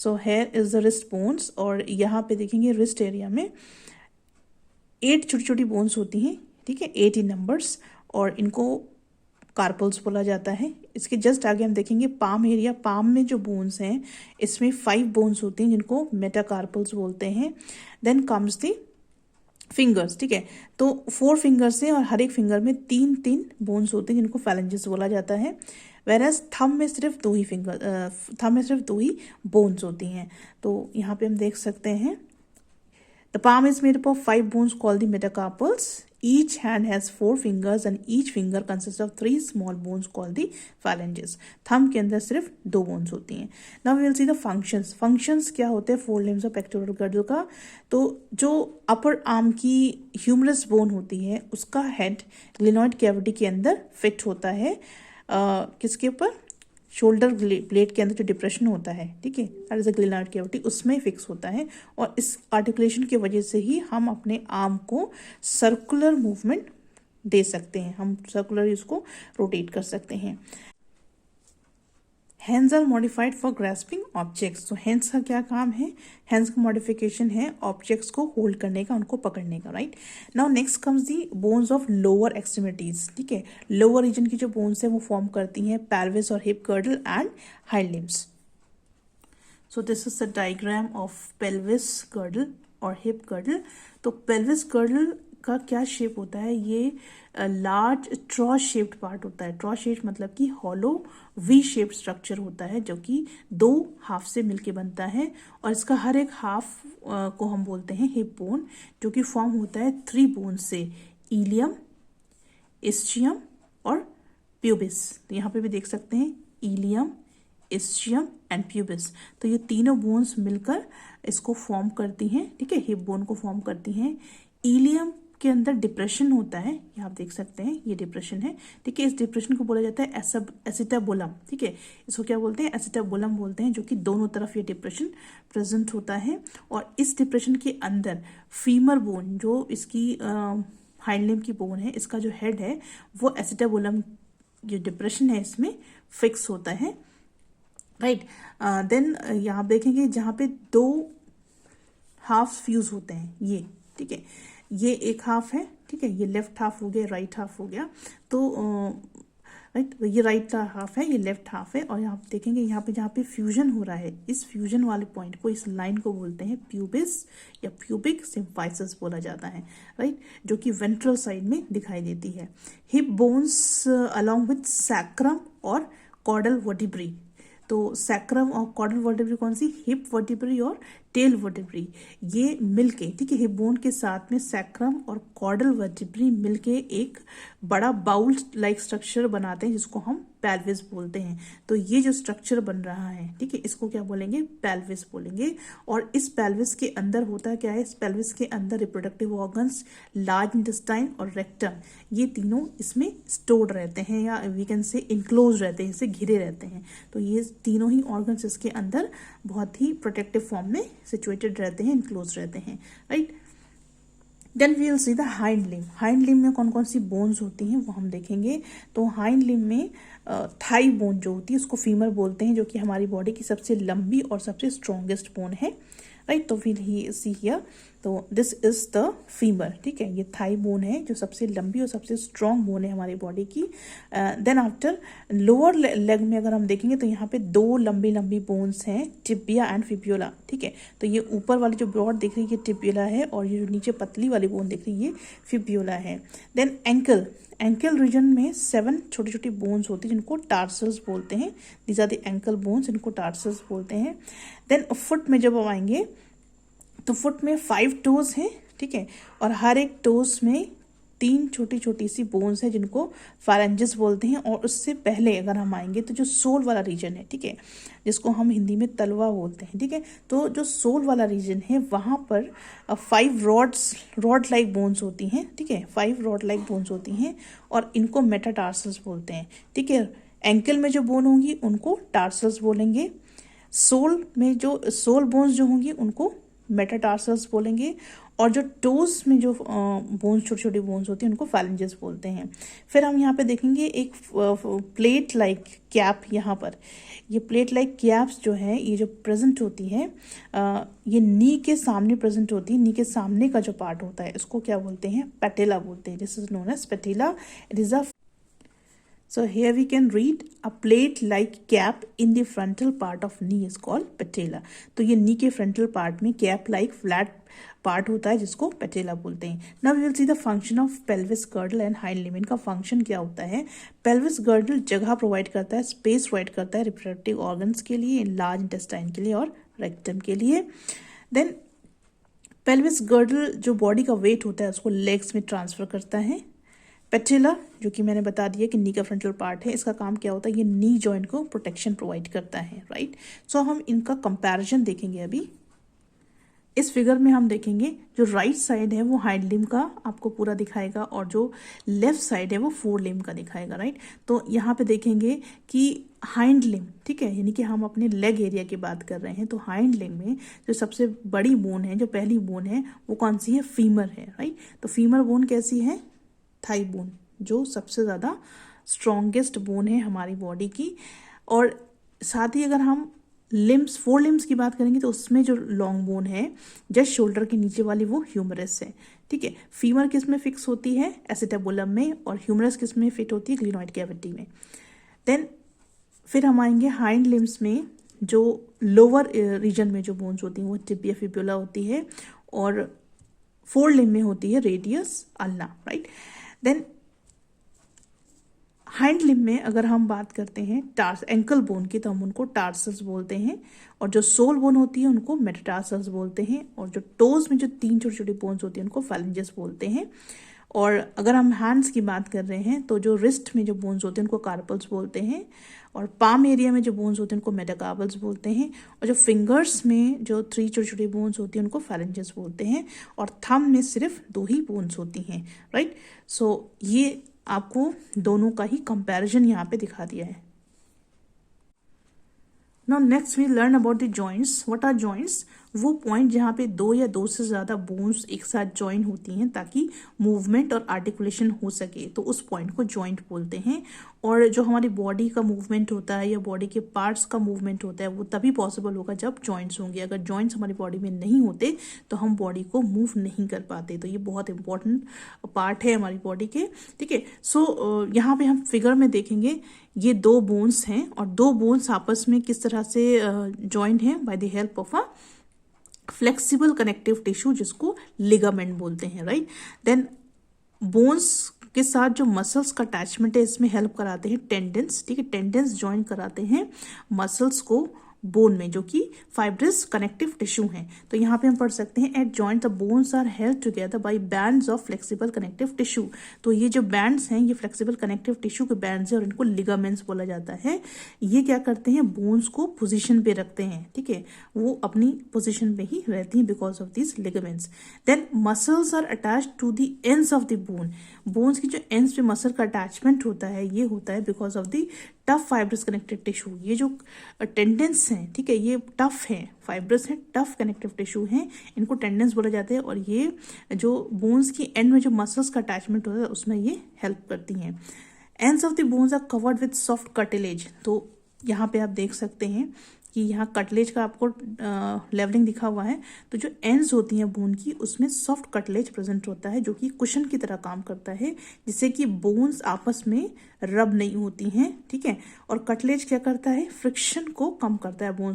So here is the wrist bones, और यहाँ पे देखेंगे रिस्ट एरिया में 8 छोटी छोटी बोन्स होती हैं, ठीक है, 8 इन नंबर्स, और इनको कार्पल्स बोला जाता है। इसके जस्ट आगे हम देखेंगे पाम एरिया, पाम में जो बोन्स हैं इसमें 5 बोन्स होती हैं जिनको मेटाकार्पल्स बोलते हैं। देन कम्स दी फिंगर्स, ठीक है, तो 4 फिंगर्स हैं और हर एक फिंगर में 3 बोन्स होते हैं जिनको फैलेंजेस बोला जाता है। वेरएज थंब में सिर्फ 2 ही थंब में सिर्फ 2 ही बोन्स होती हैं। तो यहाँ पे हम देख सकते हैं the palm is made up of 5 bones called the metacarpals. Each hand has 4 fingers and each finger consists of 3 small bones called the phalanges. Thumb के अंदर सिर्फ 2 बोन्स होती हैं। Now we will see the functions. Functions क्या होते हैं 4 limbs of pectoral girdle का? तो जो अपर आर्म की ह्यूमरस बोन होती है उसका हेड ग्लिनॉइड कैविटी के अंदर फिट होता है। किसके ऊपर? शोल्डर ब्लेड के अंदर जो डिप्रेशन होता है, ठीक है, that is a glenoid cavity, उसमें फिक्स होता है। और इस आर्टिकुलेशन की वजह से ही हम अपने आर्म को सर्कुलर मूवमेंट दे सकते हैं, हम सर्कुलर इसको रोटेट कर सकते हैं। Hands are modified for grasping objects. तो हैंड्स का क्या काम है? हैंड्स का मॉडिफिकेशन है ऑब्जेक्ट्स को होल्ड करने का, उनको पकड़ने का, right. Now next comes the bones of lower extremities, ठीक है, लोअर रीजन की जो बोन्स है वो फॉर्म करती हैं पेल्विस और hip girdle and hind limbs. So this is the diagram of pelvis girdle और हिप गर्डल। तो पेल्विस गर्डल का क्या शेप होता है? ये लार्ज ट्रॉ शेप्ड पार्ट होता है। ट्रॉ शेप मतलब कि हॉलो वी शेप्ड स्ट्रक्चर होता है जो कि 2 हाफ से मिलके बनता है, और इसका हर एक हाफ को हम बोलते हैं हिप बोन, जो कि फॉर्म होता है 3 बोन से, इलियम, इस्चियम और प्यूबिस। तो यहाँ पे भी देख सकते हैं इलियम, इस्चियम एंड प्यूबिस। तो ये तीनों बोन्स मिलकर इसको फॉर्म करती हैं, ठीक है, हिप बोन को फॉर्म करती हैं। इलियम के अंदर डिप्रेशन होता है, ये आप देख सकते हैं, ये डिप्रेशन है, ठीक है, इस डिप्रेशन को बोला जाता है एसिटाबुलम, ठीक है, इसको क्या बोलते हैं? एसिटाबुलम बोलते हैं, जो कि दोनों तरफ ये डिप्रेशन प्रेजेंट होता है। और इस डिप्रेशन के अंदर फीमर बोन, जो इसकी हाइंड लिम्ब की बोन है, इसका जो हेड है वो एसिटाबुलम, जो डिप्रेशन है इसमें फिक्स होता है, राइट। देन यहाँ देखेंगे जहाँ पे 2 हाफ फ्यूज होते हैं, ये, ठीक है, ये एक हाफ है, ठीक है, ये लेफ्ट हाफ हो गया, राइट हाफ हो गया। तो राइट, ये राइट हाफ है, ये लेफ्ट हाफ है, और यहाँ देखेंगे यहाँ पे जहाँ पे फ्यूजन हो रहा है, इस फ्यूजन वाले पॉइंट को, इस लाइन को बोलते हैं प्यूबिस या प्यूबिक सिम्फाइसिस बोला जाता है, राइट, जो कि वेंट्रल साइड में दिखाई देती है। Hip bones along with sacrum और कॉर्डल वर्टिब्री। तो सैक्रम और कॉर्डल वर्टिब्री कौन सी? हिप वर्टिब्री और टेल वर्टिब्री, ये मिलके, ठीक है, हिप बोन के साथ में सैक्रम और कॉर्डल वर्टिब्री मिलके एक बड़ा बाउल लाइक स्ट्रक्चर बनाते हैं जिसको हम पेल्विस बोलते हैं। तो ये जो स्ट्रक्चर बन रहा है, ठीक है, इसको क्या बोलेंगे? पेल्विस बोलेंगे। और इस पेल्विस के अंदर होता क्या है? इस पेल्विस के अंदर रिप्रोडक्टिव ऑर्गन्स, लार्ज इंटेस्टाइन और रेक्टम, ये तीनों इसमें स्टोर्ड रहते हैं, या वी कैन से इनक्लोज रहते हैं, इससे घिरे रहते हैं। तो ये तीनों ही ऑर्गन्स इसके अंदर बहुत ही प्रोटेक्टिव फॉर्म में सिचुएटेड रहते हैं, इनक्लोज रहते हैं, right. Then we will see the hind limb. Hind limb में कौन कौन सी बोन्स होती हैं वो हम देखेंगे। तो हाइंड लिम्ब में थाई बोन जो होती है उसको फीमर बोलते हैं, जो कि हमारी बॉडी की सबसे लंबी और सबसे स्ट्रॉन्गेस्ट बोन है, राइट। तो विल ही सी हियर, तो दिस इज द फीमर, ठीक है, ये थाई बोन है जो सबसे लंबी और सबसे स्ट्रॉन्ग बोन है हमारी बॉडी की। देन आफ्टर लोअर लेग में अगर हम देखेंगे तो यहाँ पे 2 लंबी लंबी बोन्स हैं, टिबिया एंड फिब्यूला, ठीक है। तो ये ऊपर वाली जो ब्रॉड दिख रही है ये टिबिया है, और ये जो नीचे पतली वाली बोन दिख रही है ये फिब्यूला है। देन एंकल, एंकल रीजन में 7 छोटी छोटी बोन्स होती हैं जिनको टार्सल्स बोलते हैं। These are the ankle bones, इनको टार्सल्स बोलते हैं। देन फुट में जब हम आएंगे तो फुट में 5 टोज हैं, ठीक है, और हर एक टोज में 3 छोटी छोटी सी बोन्स हैं जिनको फारेंजेस बोलते हैं। और उससे पहले अगर हम आएंगे तो जो सोल वाला रीजन है, ठीक है, जिसको हम हिंदी में तलवा बोलते हैं, ठीक है, तो जो सोल वाला रीजन है वहाँ पर 5 रॉड लाइक बोन्स होती हैं, ठीक है, 5 रॉड लाइक बोन्स होती हैं, और इनको मेटाटार्सल्स बोलते हैं, ठीक है। एंकल में जो बोन होंगी उनको टार्सल्स बोलेंगे, सोल में जो सोल बोन्स जो होंगी उनको मेटाटार्सल्स बोलेंगे, और जो टोज में जो बोन्स, छोटी छोटी बोन्स होती हैं, उनको फैलेंजेस बोलते हैं। फिर हम यहाँ पे देखेंगे एक प्लेट लाइक कैप। यहाँ पर ये प्लेट लाइक कैप्स जो है, ये जो प्रेजेंट होती है, ये नी के सामने प्रेजेंट होती है। नी के सामने का जो पार्ट होता है, इसको क्या बोलते हैं? पैटेला बोलते हैं। This is known as patella. It is a So here we can read a plate-like cap in the frontal part of knee is called patella. तो ये knee के frontal part में cap-like flat part होता है जिसको patella बोलते हैं। Now we will see the function of pelvis girdle and hind limb। इनका function क्या होता है? pelvis girdle जगह provide करता है, space provide करता है reproductive organs के लिए, large intestine के लिए और rectum के लिए। Then pelvis girdle जो body का weight होता है उसको legs में transfer करता है। पैटेला जो कि मैंने बता दिया कि नी का फ्रंटल पार्ट है, इसका काम क्या होता है? ये नी जॉइंट को प्रोटेक्शन प्रोवाइड करता है, राइट। सो हम इनका कंपैरिजन देखेंगे अभी। इस फिगर में हम देखेंगे जो राइट साइड है वो हाइंड लिम्ब का आपको पूरा दिखाएगा और जो लेफ्ट साइड है वो फोर लिम्ब का दिखाएगा, राइट। तो यहाँ पे देखेंगे कि हाइंड लिम्ब, ठीक है, यानी कि हम अपने लेग एरिया की बात कर रहे हैं, तो हाइंड लिम्ब में जो सबसे बड़ी बोन है, जो पहली बोन है, वो कौन सी है? फीमर है, राइट। तो फीमर बोन कैसी है? थाई बोन, जो सबसे ज़्यादा स्ट्रॉन्गेस्ट बोन है हमारी बॉडी की। और साथ ही अगर हम लिम्स, फोर लिम्स की बात करेंगे तो उसमें जो लॉन्ग बोन है जस्ट शोल्डर के नीचे वाली, वो ह्यूमरस है, ठीक है। फीमर किस में फिक्स होती है? एसिटेबुलम में। और ह्यूमरस किस में फिट होती है? ग्लिनोइड कैविटी में। देन फिर हम आएंगे हाइंड लिम्स में, जो लोअर रीजन में जो बोन्स होती हैं वो टिबिया फिब्युला होती है और फोर लिम्ब में होती है radius ulna, right. Then hind limb में अगर हम बात करते हैं टार्स एंकल बोन की, तो हम उनको टार्सल्स बोलते हैं। और जो सोल बोन होती है उनको मेटाटार्सल्स बोलते हैं। और जो टोज में जो तीन छोटी छोटी बोन्स होती हैं उनको फैलेंजेस बोलते हैं। और अगर हम हैंड्स की बात कर रहे हैं तो जो रिस्ट में जो बोन्स होते हैं उनको कार्पल्स बोलते हैं। और पाम एरिया में जो बोन्स होते हैं उनको मेटाकार्पल्स बोलते हैं। और जो फिंगर्स में जो थ्री छोटी छोटी बोन्स होती हैं उनको फैलेंजेस बोलते हैं। और थंब में सिर्फ दो ही बोन्स होती हैं, राइट। सो ये आपको दोनों का ही कंपैरिजन यहाँ पे दिखा दिया है। Now next we learn about the joints. What are joints? वो पॉइंट जहाँ पे दो या दो से ज़्यादा बोन्स एक साथ ज्वाइन होती हैं ताकि मूवमेंट और आर्टिकुलेशन हो सके, तो उस पॉइंट को जॉइंट बोलते हैं। और जो हमारी बॉडी का मूवमेंट होता है या बॉडी के पार्ट्स का मूवमेंट होता है वो तभी पॉसिबल होगा जब जॉइंट्स होंगे। अगर जॉइंट्स हमारी बॉडी में नहीं होते तो हम बॉडी को मूव नहीं कर पाते। तो ये बहुत इंपॉर्टेंट पार्ट है हमारी बॉडी के, ठीक है। सो यहाँ पे हम फिगर में देखेंगे ये दो बोन्स हैं और दो बोन्स आपस में किस तरह से जॉइंट हैं? By the help of a flexible connective tissue, जिसको लिगामेंट बोलते हैं, राइट। देन बोन्स के साथ जो मसल्स का अटैचमेंट है इसमें हेल्प कराते हैं टेंडेंस, ठीक है। टेंडेंस ज्वाइन कराते हैं मसल्स को बोन में, जो कि फाइब्रस कनेक्टिव टिश्यू हैं। तो यहाँ पे हम पढ़ सकते हैं at joint the bones are held together by bands of flexible connective tissue. तो ये जो बैंड्स हैं ये फ्लेक्सिबल कनेक्टिव टिश्यू के बैंड्स हैं और इनको लिगामेंट्स बोला जाता है। ये क्या करते हैं? बोन्स को पोजीशन पे रखते हैं, ठीक है। वो अपनी पोजीशन पे ही रहती हैं because of this ligaments. Then muscles are attached to the ends of the bone. Bones की जो एंड्स पे मसल का अटैचमेंट होता है ये होता है because of the tough fibrous connective tissue. ये जो टेंडेंस हैं, ठीक है, ये टफ हैं, फाइब्रस हैं, टफ कनेक्टिव टिश्यू हैं, इनको टेंडेंस बोला जाता है। और ये जो बोन्स की एंड में जो मसल्स का अटैचमेंट होता है उसमें ये हेल्प करती हैं। Ends of the bones are covered with soft cartilage. तो यहाँ पे आप देख सकते हैं कि यहाँ कटलेज का आपको लेवलिंग दिखा हुआ है। तो जो एंड्स होती हैं बोन की उसमें सॉफ्ट कटलेज प्रेजेंट होता है जो कि कुशन की तरह काम करता है, जिससे कि बोन्स आपस में रब नहीं होती हैं, ठीक है। और कटलेज क्या करता है? फ्रिक्शन को कम करता है बोन्स